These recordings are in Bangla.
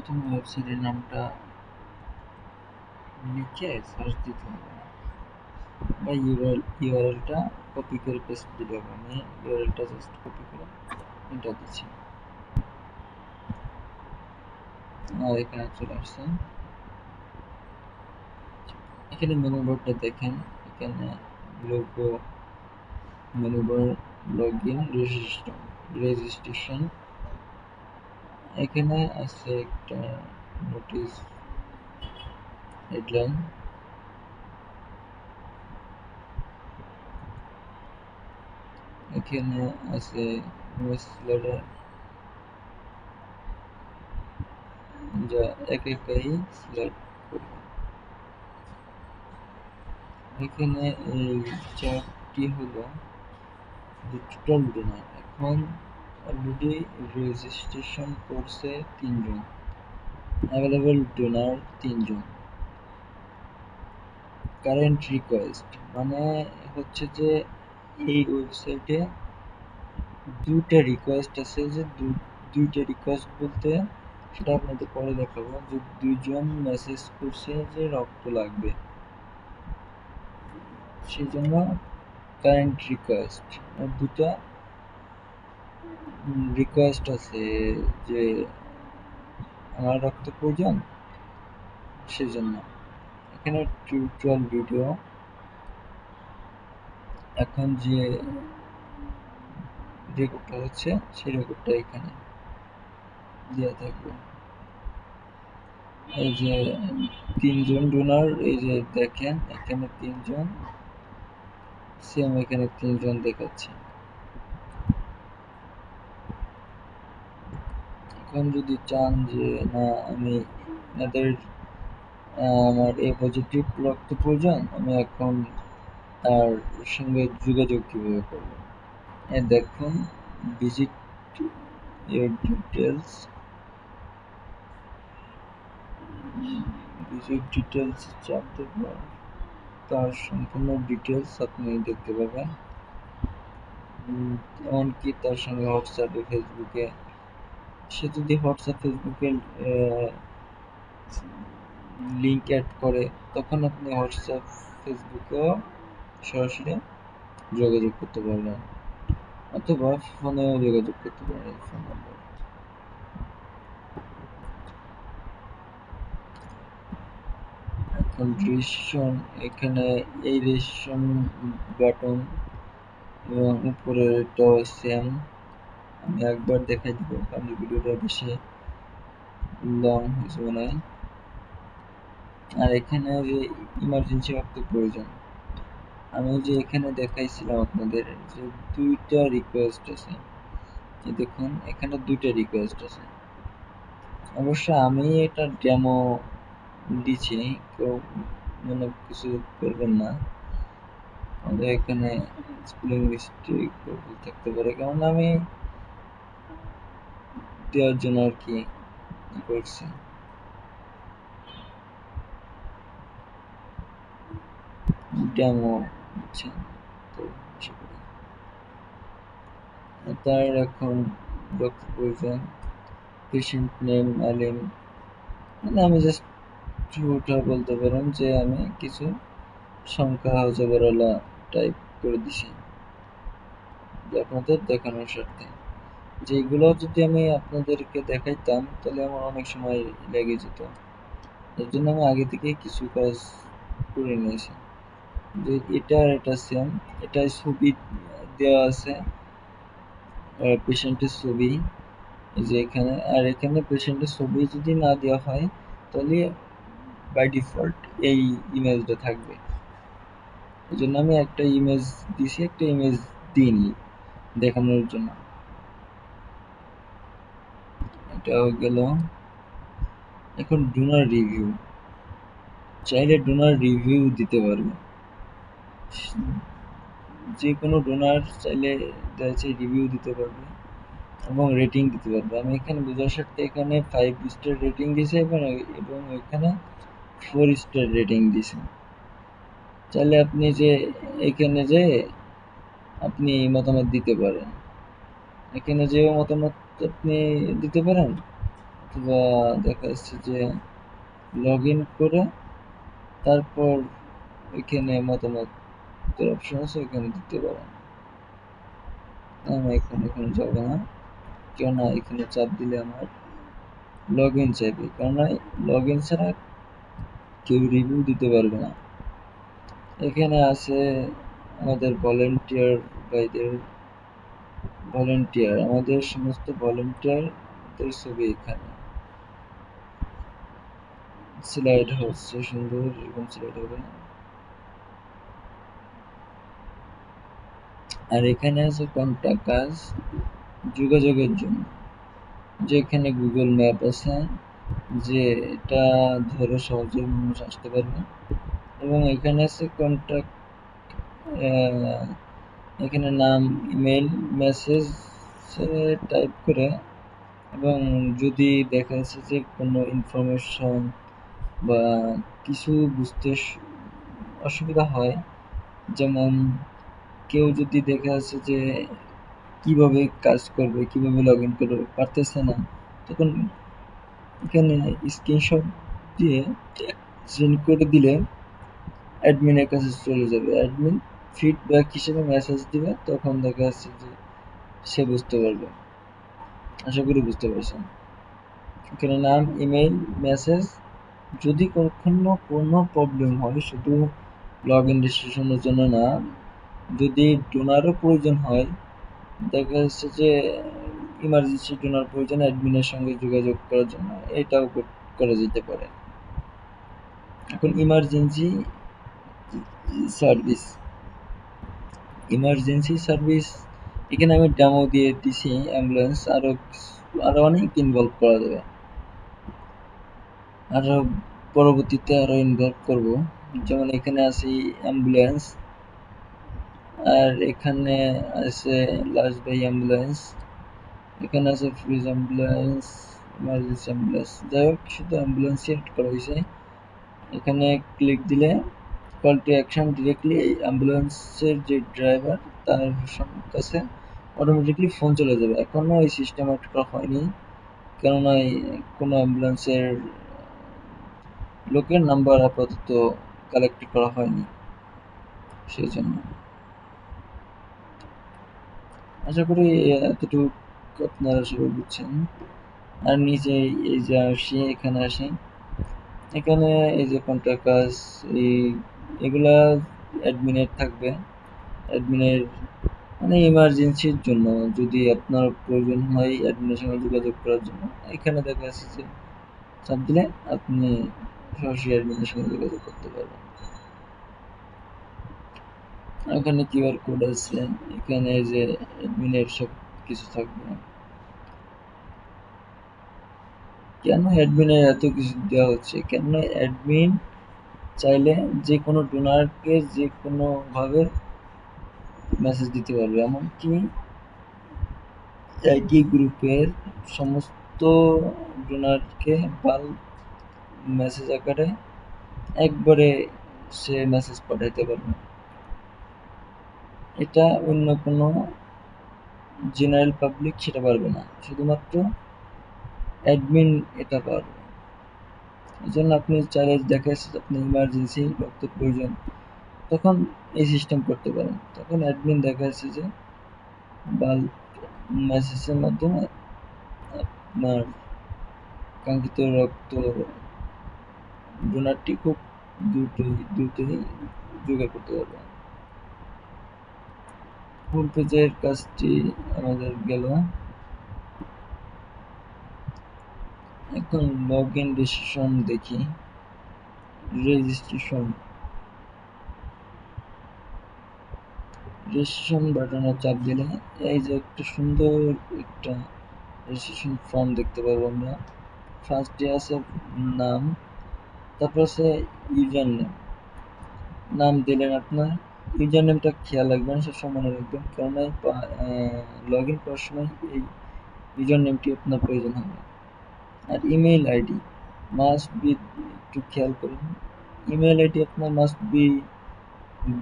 প্রথমে ওয়েবসাইটের নামটা লিখে সার্চ দিতে হবে বা ইউআরএলটা কপি করে পেস্ট দিতে হবে। আমি ইউআরএলটা জাস্ট কপি করে এন্টার দিচ্ছি আর এখানে চলে আসছে। এখানে মেনু বারটা দেখেন, এখানে logo, menu bar, login, registration, এখানে আছে একটা নোটিশ হেডলাইন, এখানে আছে নিউজলেটার যা একাই সিলেক্ট করব। এখানে এই চারটি হলো যে টোটাল ডোনার। এখন অলরেডি রেজিস্ট্রেশন করছে 3 জন, অ্যাভেলেবল ডোনার 3 জন। কারেন্ট রিকোয়েস্ট মানে হচ্ছে যে এই ওয়েবসাইটে দুইটা রিকোয়েস্ট আছে, যে দুইটা রিকোয়েস্ট বলতে সেটা আপনাদের পরে দেখাবো, যে 2 জন মেসেজ করছে যে রক্ত লাগবে, সেই জন্য কারেন্ট রিকোয়েস্ট। আর দুটা রিকোয়েস্ট আছে যে আমার রক্ত প্রয়োজন, সেজন্য। এখানে টিউটোরিয়াল ভিডিও, এখন যে রেকর্ডটা হচ্ছে সেই রেকর্ডটা এখানে দেওয়া থাকবে। এই যে 3 জন ডোনার, এই যে দেখেন এখানে 3 জন, সেম এখানে 3 জন দেখাচ্ছে। এখন যদি চান যে না আমি এনাদের আমার এ পজিটিভ রক্ত প্রয়োজন, আমি এখন তার সঙ্গে যোগাযোগ কিভাবে করব? দেখুন visit your details, visit details চাপ দেব, তার সম্পূর্ণ ডিটেলস আপনি দেখতে পাবেন। এমনকি তার সঙ্গে হোয়াটসঅ্যাপে, ফেসবুকে, সে যদি হোয়াটসঅ্যাপ ফেসবুকে লিঙ্ক অ্যাড করে, তখন আপনি হোয়াটসঅ্যাপ ফেসবুকেও সরাসরি যোগাযোগ করতে পারবেন, অথবা ফোনেও যোগাযোগ করতে পারেন ফোন নাম্বার। এখন রেজিস্ট্রেশন, এখানে এই রেজিস্ট্রেশন বাটন এবং উপরেরটাও সেম। আমি একবার দেখাই দিব কারণ ভিডিওটা বেশি লং হয়েছে মনে হয়। আর এখানে যে ইমার্জেন্সি রক্ত প্রয়োজন, আমি যে এখানে দেখাইছিলাম আপনাদের যে দুইটা রিকোয়েস্ট আছে, দেখুন এখানে দুইটা রিকোয়েস্ট আছে। অবশ্য আমি এটা ডেমো দিচ্ছি, কেউ মনে কিছু করবেন না, আমাদের এখানে স্পেলিং মিস্টেক থাকতে পারে, কারণ আমি দেওয়ার জন্য আর কি করছি। ডেমো বুঝছেন তো, তার এখন রক্ত প্রয়োজন, পেশেন্ট নেম আলিম, মানে আমি জাস্ট ওটা বলতে পারেন যে আমি কিছু সংখ্যা জবরওয়ালা টাইপ করে দিছি আপনাদের দেখানোর স্বার্থে। যেগুলো যদি আমি আপনাদেরকে দেখাইতাম তাহলে আমার অনেক সময় লেগে যেত, এর জন্য আমি আগে থেকে কিছু কাজ করে নিয়েছি। যে এটা এটা সেম, এটা ছবি দেওয়া আছে, পেশেন্টের ছবি, যে এখানে, আর এখানে পেশেন্টের ছবি যদি না দেওয়া হয় তাহলে বাই ডিফল্ট এই ইমেজটা থাকবে। এই জন্য আমি একটা ইমেজ দিছি, একটা ইমেজ দিইনি দেখানোর জন্য। এটাও গেল। এখন ডোনার রিভিউ, চাইলে ডোনার রিভিউ দিতে পারবে, যে কোনো ডোনার চাইলে রিভিউ দিতে পারবে এবং রেটিং দিতে পারবে। আমি এখানে বোঝার সাথে এখানে 5 স্টার রেটিং দিয়েছি এবং এখানে 4 স্টার রেটিং দিয়েছি। চাইলে আপনি যে এখানে যে আপনি মতামত দিতে পারেন, এখানে যে মতামত আপনি দিতে পারেন, অথবা দেখা যাচ্ছে যে লগ ইন করে তারপর এখানে মতামত অপশন আছে, এখানে দিতে পারেন। আমি এখানে যাবো না, কেননা এখানে চাপ দিলে আমার লগ ইন চাইবে, কেননা লগ ইন ছাড়া কেউ রিভিউ দিতে পারবে না। এখানে আছে আমাদের ভলেন্টিয়ার ভাইদের, ভলেন্টিয়ার আমাদের সমস্ত ভলেন্টিয়ারদের ছবি এখানে স্লাইড হচ্ছে, সুন্দর এরকম স্লাইড হবে। আর এখানে আছে কন্টাক্ট কাজ, যোগাযোগের জন্য, যেখানে গুগল ম্যাপ আছে, যে এটা ধরে সহজে মানুষ আসতে পারবে। এবং এখানে আছে কন্টাক্ট, এখানে নাম, ইমেল, মেসেজ টাইপ করে, এবং যদি দেখা যাচ্ছে যে কোনো ইনফরমেশন বা কিছু বুঝতে অসুবিধা হয়, যেমন কেউ যদি দেখা যাচ্ছে যে কিভাবে কাজ করবে, কিভাবে লগ ইন করবে পারতেছে না, তখন এখানে স্ক্রিনশট দিয়ে সেন্ড করে দিলে অ্যাডমিনের কাছে চলে যাবে। অ্যাডমিন ফিডব্যাক হিসেবে মেসেজ দিবে, তখন দেখা যাচ্ছে যে সে বুঝতে পারবে। আশা করি বুঝতে পারছেন। এখানে নাম, ইমেল, মেসেজ, যদি কখনো কোনো প্রবলেম হয়, শুধু লগ ইন রেজিস্ট্রেশনের জন্য না, যদি ডোনারও প্রয়োজন হয়, দেখা যাচ্ছে যে ইমার্জেন্সি ডোনার প্রয়োজন অ্যাডমিনের সঙ্গে যোগাযোগ করার জন্য, এটাও করা যেতে পারে। এখন ইমার্জেন্সি সার্ভিস, ইমার্জেন্সি সার্ভিস এখানে আমি ডেমো দিয়ে দিছি। অ্যাম্বুলেন্স আরো অনেক ইনভলভ করা যাবে, আরো পরবর্তীতে আরো ইনভলভ করব। যেমন এখানে আছে অ্যাম্বুলেন্স, আর এখানে আছে লাস্ট বাই অ্যাম্বুলেন্স, এখানে আছে ফ্রিজ অ্যাম্বুলেন্স, ইমার্জেন্সি অ্যাম্বুলেন্স, যাই হোক শুধু অ্যাম্বুলেন্স সিলেক্ট করা হয়েছে। এখানে ক্লিক দিলে কল টু অ্যাকশন ডিরেক্টলি অ্যাম্বুলেন্সের যে ড্রাইভার তার কাছে অটোমেটিকলি ফোন চলে যাবে। এখনো এই সিস্টেম একটা হয়নি, কেননা কোনো অ্যাম্বুলেন্সের লোকের নাম্বার আপাতত কালেক্ট করা হয়নি, সেই জন্য। আশা করি এতটুকু আপনারা সবাই বুঝছেন। আর নিচে এই যে আসি, এখানে আসি, এখানে এই যে কন্ট্রাক্ট কাজ, এই এগুলা অ্যাডমিনের থাকবে। অ্যাডমিনের মানে ইমার্জেন্সির জন্য, যদি আপনার প্রয়োজন হয় অ্যাডমিনের সঙ্গে যোগাযোগ করার জন্য, এখানে দেখা যাচ্ছে যে চাপ দিলে আপনি সরাসরি অ্যাডমিনের সঙ্গে যোগাযোগ করতে পারবেন। এখানে কিউআর কোড আছে, এখানে যে অ্যাডমিনের সব কিছু থাকবে। কেন অ্যাডমিনের এত কিছু দেওয়া হচ্ছে, কেন অ্যাডমিন চাইলে যে কোনো ডোনারকে যে কোনোভাবে মেসেজ দিতে পারবে, এমনকি একই গ্রুপের সমস্ত ডোনারকে বাল্ক মেসেজ আকারে একবারে সে মেসেজ পাঠাইতে পারবে। এটা অন্য কোনো জেনারেল পাবলিক সেটা পারবে না, শুধুমাত্র অ্যাডমিন এটা পারবে। এই জন্য আপনি চাইলে দেখা যাচ্ছে আপনি ইমার্জেন্সি রক্তের প্রয়োজন, তখন এই সিস্টেম করতে পারেন। তখন অ্যাডমিন দেখা যাচ্ছে যে বাল্ক মেসেজের মাধ্যমে আপনার কাঙ্ক্ষিত রক্ত ডোনারটি খুব দ্রুতই জোগাড় করতে পারবে। হোম পেজের কাজটি আমাদের গেল। এখন লগ ইন রেজিস্ট্রেশন দেখি। রেজিস্ট্রেশন বাটনে চাপ দিলে এই যে একটা সুন্দর একটা রেজিস্ট্রেশন ফর্ম দেখতে পাবো আমরা। ফার্স্টে আছে নাম, তারপর আছে ইউজার নেম। নাম দিলেন আপনার, ইউজার নেমটা খেয়াল রাখবেন, সবসময় মনে রাখবেন, কেননা লগ ইন করার সময় এই ইউজার নেমটি আপনার প্রয়োজন হবে। আর ইমেইল আইডি মাস্ট বি, একটু খেয়াল করুন, ইমেইল আইডি আপনার মাস্ট বি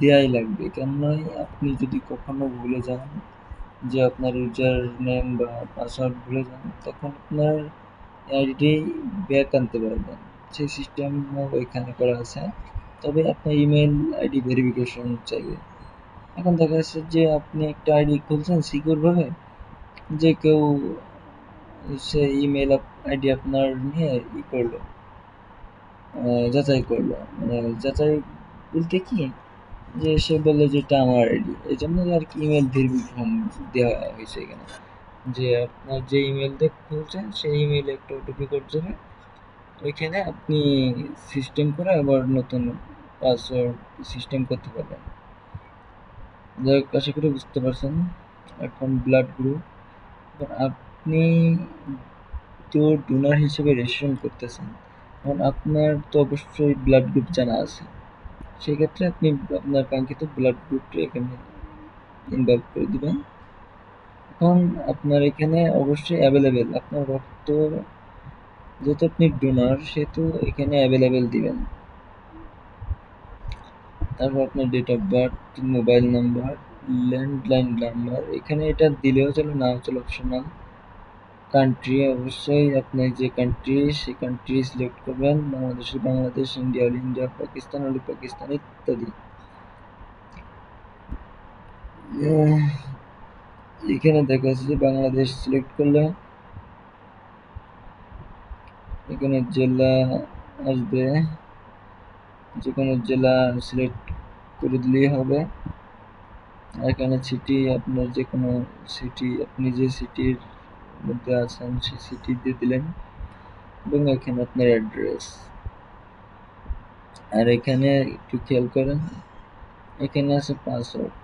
দেয়াই লাগবে, কেননা আপনি যদি কখনো ভুলে যান যে আপনার ইউজার নেম বা পাসওয়ার্ড ভুলে যান, তখন আপনার আইডি ব্যাক আনতে পারবেন, সেই সিস্টেমও এখানে করা আছে। তবে আপনার ইমেল আইডি ভেরিফিকেশন চাইবে। এখন দেখা যাচ্ছে যে আপনি একটা আইডি খুলছেন সিকিউর ভাবে, যে কেউ সে ইমেল আইডি আপনার নিয়ে করলো, যাচাই করলো, মানে যাচাই বলতে কি, যে সে বললো যে এটা আমার আইডি, এই জন্য আর কি ইমেল ভেরিফিকেশন দেওয়া হয়েছে এখানে, যে আপনার যে ইমেল দিয়ে খুলছেন সেই ইমেইলে একটা ওটিপি কোড যাবে, ওইখানে আপনি সিস্টেম করে আবার নতুন পাসওয়ার্ড সিস্টেম করতে পারবেন। যাই হোক, আশা করি বুঝতে পারছেন। এখন ব্লাড গ্রুপ, আপনি তো ডোনার হিসেবে রেজিস্ট্রেশন করতেছেন, এখন আপনার তো অবশ্যই ব্লাড গ্রুপ জানা আছে, সেই ক্ষেত্রে আপনি আপনার কাঙ্ক্ষিত ব্লাড গ্রুপটি এখানে ইনভলভ করে দিবেন। এখন আপনার এখানে অবশ্যই অ্যাভেলেবেল আপনার রক্ত, যেহেতু আপনি ডোনার সেহেতু এখানে অ্যাভেলেবেল দিবেন। তারপর আপনার date of birth, mobile number, landline number, এখানে এটা দিলেও চলে, নাও চলে, অপশনাল। কান্ট্রি, অবশ্যই আপনি যে কান্ট্রি সেই কান্ট্রি সিলেক্ট করবেন, বাংলাদেশ বাংলাদেশ, ইন্ডিয়া হলে ইন্ডিয়া, পাকিস্তান হলে পাকিস্তান, ইত্যাদি। এখানে দেখা যাচ্ছে যে বাংলাদেশ সিলেক্ট করলে এখানে জেলা আসবে, যে কোনো জেলা সিলেক্ট করে দিলেই হবে। এখানে সিটি, আপনার যে কোনো সিটি, আপনি যে সিটির মধ্যে আছেন সেই সিটি দিয়ে দিলেন, এবং এখানে আপনার অ্যাড্রেস। আর এখানে একটু খেয়াল করেন, এখানে আছে পাসওয়ার্ড,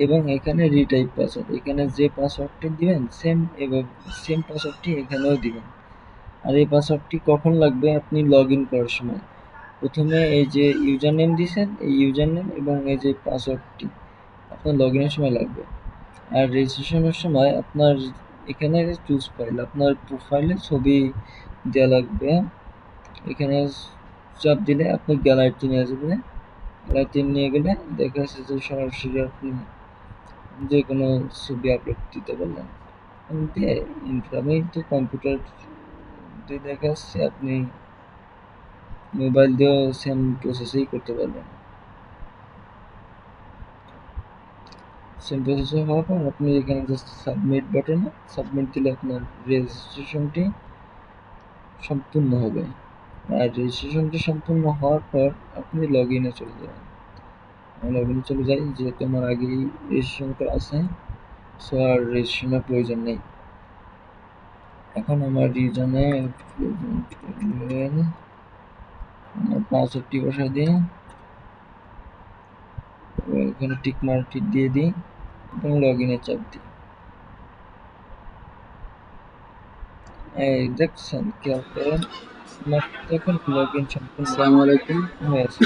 এবং এখানে রিটাইপ পাসওয়ার্ড, এখানে যে পাসওয়ার্ডটি দিবেন সেম, এবং সেম পাসওয়ার্ডটি এখানেও দিবেন। আর এই পাসওয়ার্ডটি কখন লাগবে, আপনি লগ ইন করার সময় প্রথমে এই যে ইউজার নেম দিয়েছেন, এই ইউজার নেম এবং এই যে পাসওয়ার্ডটি আপনার লগ ইনের সময় লাগবে। আর রেজিস্ট্রেশনের সময় আপনার এখানে চুজ ফাইল, আপনার প্রোফাইলে ছবি দেওয়া লাগবে, এখানে চাপ দিলে আপনার গ্যালারিতে নিয়ে যাবে, গ্যালারিতে নিয়ে গেলে দেখা যাচ্ছে যে সরাসরি আপনি যে কোনো ছবি আপলোড দিতে পারলেন। দিয়ে আমি তো কম্পিউটার দিয়ে দেখা যাচ্ছে, আপনি মোবাইল দিয়েও সেম প্রসেসেই করতে পারবেন। সেম প্রসেসে হওয়ার পর আপনি এখানে জাস্ট সাবমিট বাটনে সাবমিট দিলে আপনার রেজিস্ট্রেশনটি সম্পূর্ণ হবে। আর রেজিস্ট্রেশনটি সম্পূর্ণ হওয়ার পর আপনি লগ ইনে চলে যাবেন। আমি লগ ইনে চলে যাই, যেহেতু আমার আগেই রেজিস্ট্রেশন করা আছে, সো আর রেজিস্ট্রেশনের প্রয়োজন নেই। এখন আমার রিজনে পাসওয়ার্ডটি বসাই দিই, এখানে টিক মার্কটি দিয়ে দিই এবং লগ ইনে চাপ দিই। এই দেখছেন, খেয়াল করেন আমার এখন লগ ইন সম্পূর্ণ আসসালামু আলাইকুম। হয়েছে।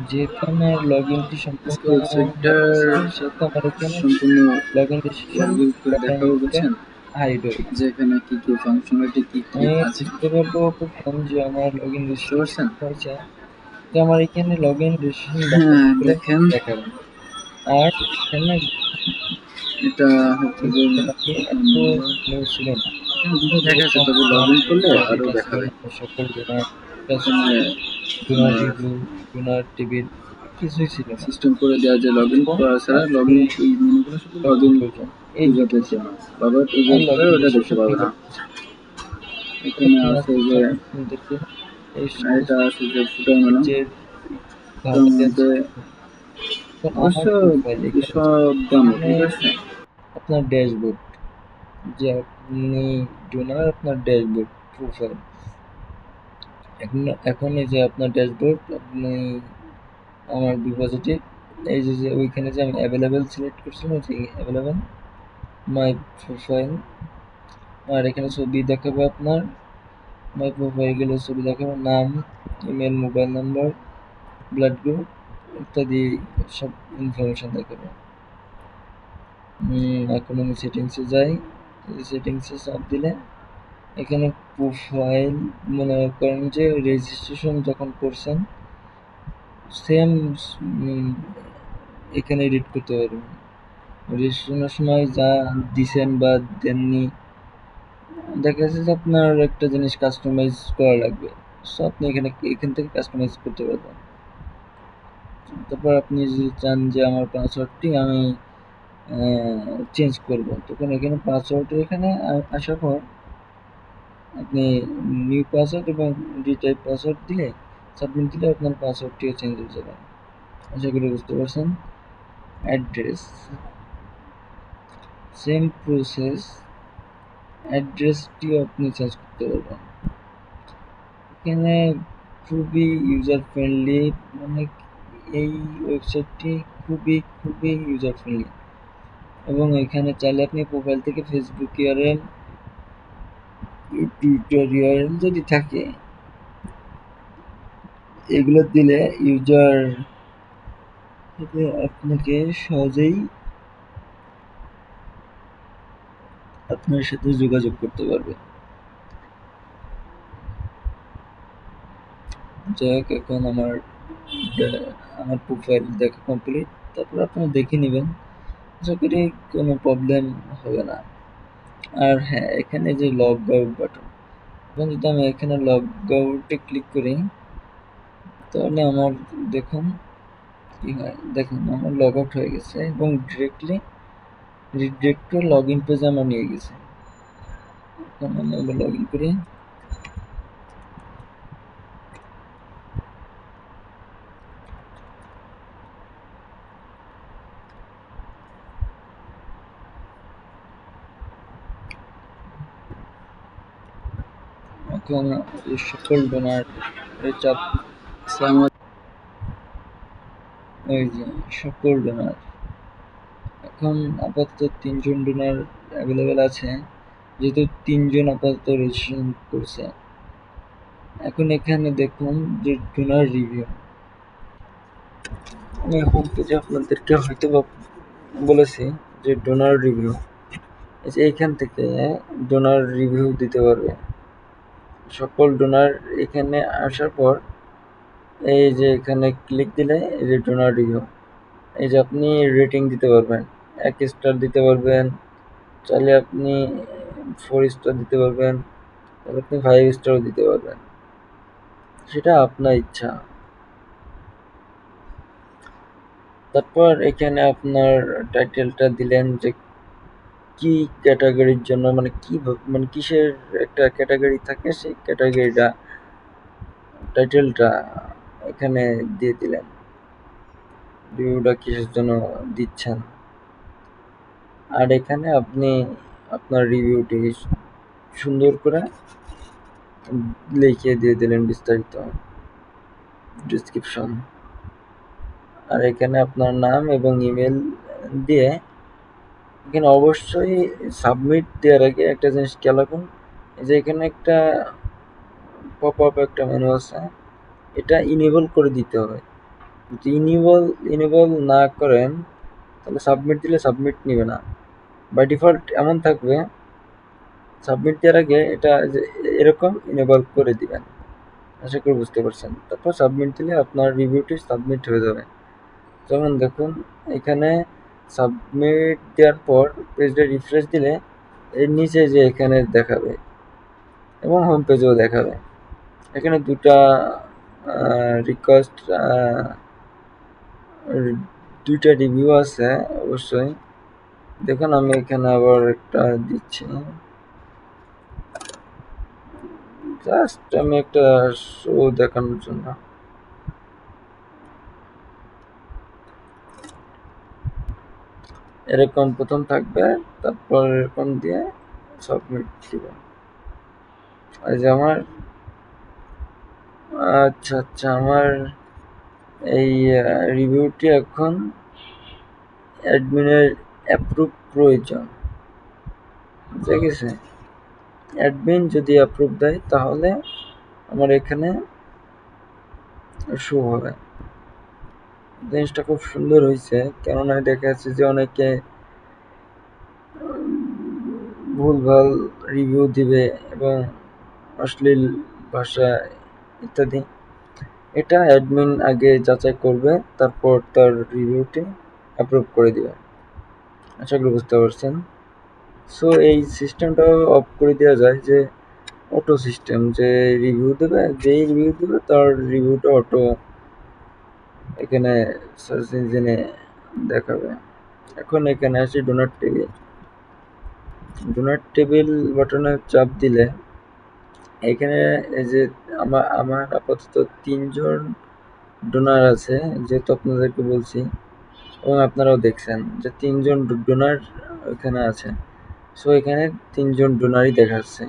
যেহেতু আমার লগ ইনটি সম্পূর্ণ আজকে ওয়েবসাইটটা হয়েছে, সেহেতু আমার এখানে সম্পূর্ণ log in registration log in করে দেখাবো বাটনটা বলছেন, হাইড হয়ে গেছে। যে এখানে কি কি ফাংশনালিটি কি কি আমি আছে বুঝতে পারবো কখন যে আমার লগ ইন বুঝতে রেজিস্ট্রেশন পারছেন? হয়েছে, যে আমার এখানে লগ ইন রেজিস্ট্রেশন হ্যাঁ বাটনগুলো দেখেন, দেখাবে। আর এখানে এটা হচ্ছে যে আগে ফোন এত নাম্বার, স্লো ছিল না, এখানে দুটো দেখাচ্ছে, যেরকম তবে লগ আমার ইন করলে আরো ডিটেলস দেখাবে। সকল ডোনার, এখানে ডোনার আপনার রিভিউ, ডোনার টেবিল কিছুই ছিল না। সিস্টেম করে দেওয়া, যে লগ ইন এখন করা ছাড়া লগ আপনি ইন, এই মেনুগুলো শুধু লগ ইন প্রয়োজন এই বোঝাতে ডিটেলস, জন্য, তবে আর ইউজার লগ করে ইন ওটা দেখতে রেজিস্ট্রেশন পাবে না। ফিঙ্গার এখানে আছে যে, আপনাদেরকে এই এটা আছে যে ফুটার মেনু, যে ফুটার ধারণা দেওয়ার মধ্যে চেষ্টা করব। তো অবশ্য আমার প্রোফাইল এখানে সব দেওয়া না, এখানে ঠিক আছে। আপনার ড্যাশবোর্ড, যে আপনি ডোনার, আপনার ড্যাশবোর্ড প্রোফাইল, এখন এখন এই যে আপনার ড্যাশবোর্ড, আপনি আমার ডিপোজিটে এই যে যে ওইখানে যে আমি অ্যাভেলেবেল সিলেক্ট করছিলাম, যে অ্যাভেলেবেল মাই প্রোফাইল, আর এখানে ছবি দেখাবে আপনার, মাই প্রোফাইল গেলে ছবি দেখাবে, নাম, email, mobile number, blood group ইত্যাদি সব ইনফরমেশন দেখাবে। এখন আমি সেটিংসে যাই, সেটিংসে চাপ দিলে এখানে প্রোফাইল, মনে করেন যে রেজিস্ট্রেশন যখন করছেন সেম এখানে এডিট করতে পারবেন। রেজিস্ট্রেশনের সময় যা দিছেন বা দেননি দেখা যাচ্ছে যে আপনার একটা জিনিস কাস্টমাইজ করা লাগবে, সো আপনি এখান থেকে কাস্টমাইজ করতে পারবেন। তারপর আপনি যদি চান যে আমার পাসওয়ার্ডটি আমি চেঞ্জ করব, তখন এখানে পাসওয়ার্ডের এখানে আসার পর আপনি নিউ পাসওয়ার্ড এবং রিটাইপ পাসওয়ার্ড দিলে সাবমিট দিলে আপনার পাসওয়ার্ডটিও চেঞ্জ হয়ে যাবে। আশা করি বুঝতে পারছেন। অ্যাড্রেস, সেম প্রসেস, অ্যাড্রেসটিও আপনি চেঞ্জ করতে পারবেন। এখানে খুবই ইউজার ফ্রেন্ডলি, মানে এই ওয়েবসাইটটি খুবই ইউজার ফ্রেন্ডলি। এবং এখানে চাইলে আপনি প্রোফাইল থেকে ফেসবুক ইউআরএল, টুইটার ইউআরএল যদি থাকে এগুলো দিলে ইউজার আপনাকে সহজেই আপনার সাথে যোগাযোগ করতে পারবে। যাই হোক, এখন আমার প্রোফাইল দেখা কমপ্লিট। তারপর আপনারা দেখে নেবেন, আশা করি কোনো প্রবলেম হবে না। আর হ্যাঁ, এখানে যে লগ আউট বাটন, এখন যদি আমি এখানে লগ আউটে ক্লিক করি তাহলে আমার দেখুন কি হয়। দেখুন আমার লগ আউট হয়ে গেছে এবং ডিরেক্টলি রিডিরেক্ট করে লগ ইন পেজে আমার নিয়ে গেছে। এখন আমি আবার লগ ইন করি। এখন এই সকল ডোনার চাপ, সালাম ওই যে সকল ডোনার, এখন আপাতত ৩ জন ডোনার অ্যাভেলেবেল আছে, যেহেতু ৩ জন আপাতত রেজিস্ট্রেশন করছে। এখন এখানে দেখুন যে ডোনার রিভিউ, আমি হোম পেজে আপনাদেরকে হয়তো বা বলেছি যে ডোনার রিভিউ, এই যে এখান থেকে ডোনার রিভিউ দিতে পারবে। সকল ডোনার এখানে আসার পর এই যে এখানে ক্লিক দিলে এই যে ডোনার রিভিউ, এই যে আপনি রেটিং দিতে পারবেন, ১ স্টার দিতে পারবেন, চাইলে আপনি 4 স্টার দিতে পারবেন, তাহলে আপনি 5 স্টারও দিতে পারবেন, সেটা আপনার ইচ্ছা। তারপর এখানে আপনার টাইটেলটা দিলেন যে কি ক্যাটাগরির জন্য, মানে মানে কিসের একটা ক্যাটাগরি থাকে সেই ক্যাটাগরিটা, টাইটেলটা এখানে দিয়ে দিলেন, রিভিউটা কিসের জন্য দিচ্ছেন। আর এখানে আপনি আপনার রিভিউটি সুন্দর করে লিখে দিয়ে দিলেন বিস্তারিত ডেসক্রিপশন। আর এখানে আপনার নাম এবং ইমেল দিয়ে এখানে অবশ্যই সাবমিট দেওয়ার আগে একটা জিনিস খেয়াল রাখুন, যে এখানে একটা পপ আপ একটা মেনু আছে, এটা ইনেবল করে দিতে হবে। যদি ইনেবল না করেন তাহলে সাবমিট দিলে সাবমিট নেবে না। বাই ডিফল্ট এমন থাকবে, সাবমিট দেওয়ার আগে এটা এরকম ইনেবল করে দিবেন। আশা করি বুঝতে পারছেন। তারপর সাবমিট দিলে আপনার রিভিউটি সাবমিট হয়ে যাবে। যেমন দেখুন এখানে সাবমিট দেওয়ার পর পেজটা রিফ্রেশ দিলে এর নিচে যে এখানে দেখাবে এবং হোম পেজেও দেখাবে। এখানে দুটা রিকোয়েস্ট, দুইটা রিভিউ আছে অবশ্যই। দেখুন আমি এখানে আবার একটা দিচ্ছি, জাস্ট আমি একটা শো দেখানোর জন্য। এরকম প্রথম থাকবে, তারপর এরকম দিয়ে সাবমিট দিব। এই যে আমার, আচ্ছা আমার এই রিভিউটি এখন অ্যাডমিনের অ্যাপ্রুভ প্রয়োজন, ঠিক আছে। অ্যাডমিন যদি অ্যাপ্রুভ দেয় তাহলে আমার এখানে শো হবে। জিনিসটা খুব সুন্দর হয়েছে, কেননা দেখা যাচ্ছে যে অনেকে ভুলভাল রিভিউ দিবে এবং অশ্লীল ভাষা ইত্যাদি। এটা অ্যাডমিন আগে যাচাই করবে, তারপর তার রিভিউটি অ্যাপ্রুভ করে দিবে। আশা করি বুঝতে পারছেন। সো এই সিস্টেমটাও অফ করে দেওয়া যায় যে অটো সিস্টেম, যে রিভিউ দেবে, যেই রিভিউ দেবে তার রিভিউটা অটো এখানে সার্চ ইঞ্জিনে দেখাবে। এখন এখানে আসি ডোনাট টেবিল। ডোনাট টেবিল বাটনে চাপ দিলে এখানে এই যে আমার আপাতত ৩ জন ডোনার আছে, যেহেতু আপনাদেরকে বলছি এবং আপনারাও দেখছেন যে ৩ জন ডোনার এখানে আছে। সো এখানে ৩ জন ডোনারই দেখাচ্ছে,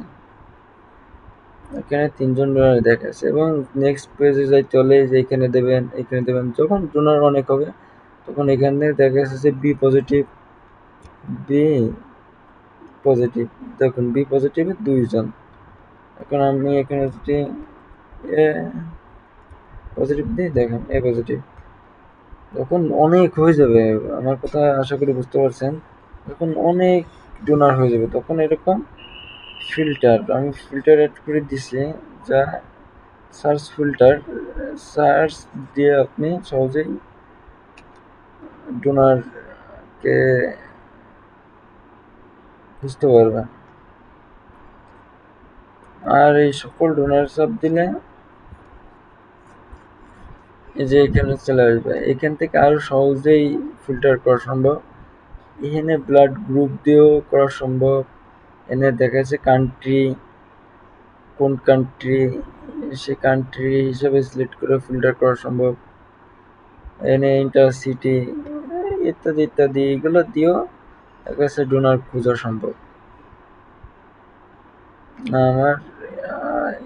এখানে ৩ জন ডোনার দেখাচ্ছে এবং নেক্সট পেজে যাইতে হলে যে এখানে দেবেন, এখানে দেবেন। যখন ডোনার অনেক হবে তখন এখানে দেখা যাচ্ছে যে বি পজিটিভ, বি পজিটিভ, দেখুন বি পজিটিভে ২ জন। এখন আমি এখানে যদি এ পজিটিভ দিই, দেখেন এ পজিটিভ, যখন অনেক হয়ে যাবে, আমার কথা আশা করি বুঝতে পারছেন, যখন অনেক ডোনার হয়ে যাবে তখন এরকম ফিল্টার, আমি ফিল্টার অ্যাড করে দিছি, যা সার্চ ফিল্টার, সার্চ দিয়ে আপনি সহজেই ডোনারকে বুঝতে পারবেন। আর এই সকল ডোনার চাপ দিলে এই যে এখানে চলে আসবে, এখান থেকে আরো সহজেই ফিল্টার করা সম্ভব। এখানে ব্লাড গ্রুপ দিয়েও করা সম্ভব। এনে দেখা যাচ্ছে কান্ট্রি, কোন কান্ট্রি, সে কান্ট্রি হিসেবে সিলেক্ট করে ফিল্টার করা সম্ভব। এনে ইন্টারসিটি ইত্যাদি ইত্যাদি, এগুলো দিয়েও দেখা যাচ্ছে ডোনার খোঁজা সম্ভব। আমার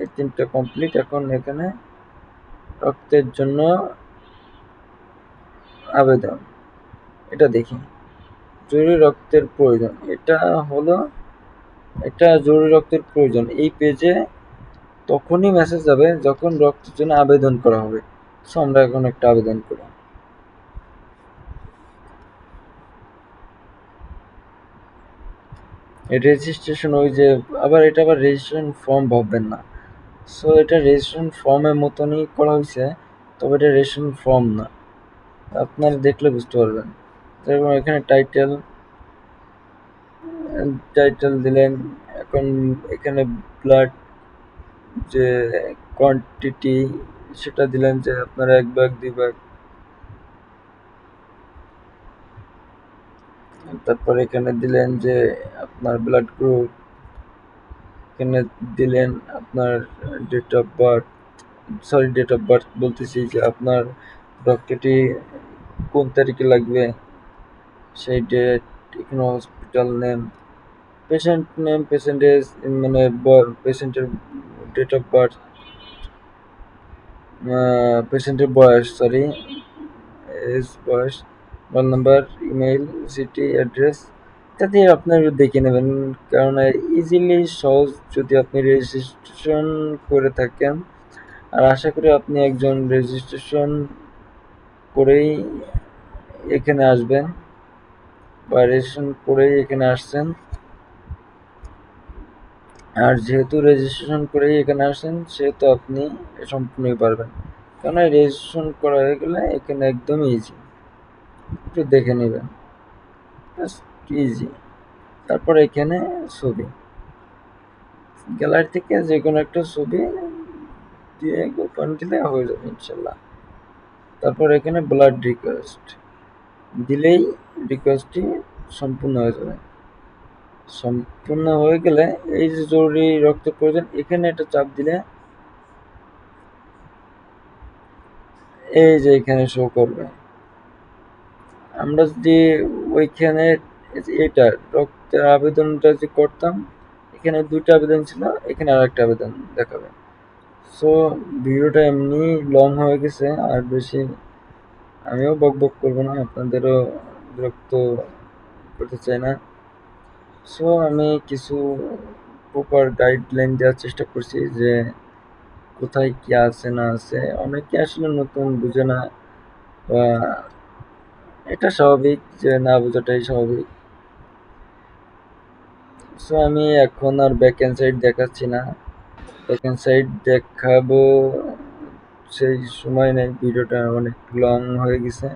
এই ৩টা কমপ্লিট। এখন এখানে রক্তের জন্য আবেদন, এটা দেখি। জরুরি রক্তের প্রয়োজন, এটা হলো, এটা জরুরি রক্তের প্রয়োজন। এই পেজে তখনই মেসেজ যাবে যখন রক্তের জন্য আবেদন করা হবে। সো আমরা এখন একটা আবেদন করি। রেজিস্ট্রেশন, ওই যে আবার এটা আবার রেজিস্ট্রেশন ফর্ম ভাববেন না। সো এটা রেজিস্ট্রেশন ফর্মের মতনই করা হয়েছে, তবে এটা রেজিস্ট্রেশন ফর্ম না, আপনারা দেখলে বুঝতে পারবেন। যেরকম এখানে টাইটেল, টাইটেল দিলেন। এখন এখানে ব্লাড যে কোয়ান্টিটি সেটা দিলেন যে আপনারা ১ ভাগ ২ ভাগ। তারপর এখানে দিলেন যে আপনার ব্লাড গ্রুপ, এখানে দিলেন আপনার date of birth, sorry date of birth বলতেছি, যে আপনার রক্তটি কোন তারিখে লাগবে সেই ডেট। এখানে হসপিটাল নেম, পেশেন্টের মানে পেশেন্টের ডেট অফ বার্থ, পেশেন্টের বয়স, সরি এজ, বয়স, mobile number, email, city, address ইত্যাদি আপনারা দেখে নেবেন। কারণ ইজিলি সহজ যদি আপনি রেজিস্ট্রেশন করে থাকেন, আর আশা করি আপনি একজন রেজিস্ট্রেশন করেই এখানে আসবেন বা রেজিস্ট্রেশন করেই এখানে আসছেন। আর যেহেতু রেজিস্ট্রেশন করেই এখানে আসেন সেহেতু আপনি সম্পূর্ণই পারবেন, কারণ রেজিস্ট্রেশন করা হয়ে গেলে এখানে একদম ইজি, একটু দেখে নেবেন, ইজি। তারপর এখানে ছবি, গ্যালারি থেকে যে কোনো একটা ছবি দিয়ে গোপন দিলে হয়ে যাবে ইনশাল্লাহ। তারপর এখানে ব্লাড রিকোয়েস্ট দিলেই রিকোয়েস্টটি সম্পূর্ণ হয়ে যাবে। সম্পূর্ণ হয়ে গেলে এই যে জরুরি রক্তের প্রয়োজন, এখানে একটা চাপ দিলে এই যে এখানে শো করবে। আমরা যদি ওইখানে এটা রক্তের আবেদনটা যে করতাম, এখানে ২টা আবেদন ছিল, এখানে আরেকটা আবেদন দেখাবে। সো ভিডিওটা এমনি লং হয়ে গেছে, আর বেশি আমিও বকবক করবো না, আপনাদেরও বিরক্ত করতে চাই না। সো আমি কিছু প্রপার গাইডলাইন দেওয়ার চেষ্টা করছি যে কোথায় কি আছে না আছে। অনেকে আসলে নতুন বুঝে না, বা এটা স্বাভাবিক যে না বোঝাটাই স্বাভাবিক। সো আমি এখন আর ব্যাকএন্ড সাইড দেখাচ্ছি না, ব্যাকএন্ড সাইড দেখাবো সেই সময় নেই, ভিডিওটা অনেক লং হয়ে গেছে।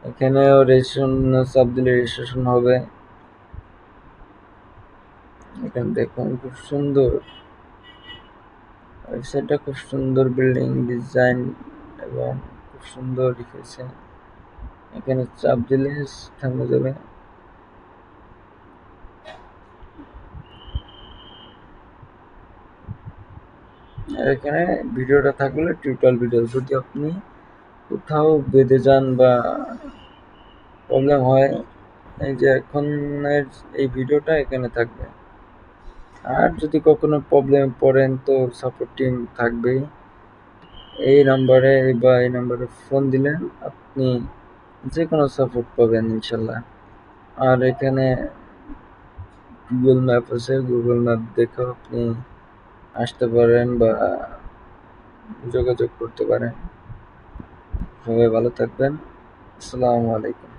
এখানেও রেজিস্ট্রেশন চাপ দিলে রেজিস্ট্রেশন হবে। এখানে দেখুন খুব সুন্দর, ওয়েবসাইটটা খুব সুন্দর, বিল্ডিং ডিজাইন এবং খুব সুন্দর লিখেছে। এখানে চাপ দিলে থেমে যাবে। আর এখানে ভিডিওটা থাকলে টিউটোরিয়াল ভিডিও, যদি আপনি কোথাও বেঁধে যান বা প্রবলেম হয়, এই যে এখনের এই ভিডিওটা এখানে থাকবে। আর যদি কখনো প্রবলেম পড়েন তো সাপোর্ট টিম থাকবেই। এই নাম্বারে বা এই নাম্বারে ফোন দিলে আপনি যে কোনো সাপোর্ট পাবেন ইনশাল্লাহ। আর এখানে গুগল ম্যাপ আছে, গুগল ম্যাপ দেখেও আপনি আসতে পারেন বা যোগাযোগ করতে পারেন। সবাই ভালো থাকবেন। আসসালামু আলাইকুম।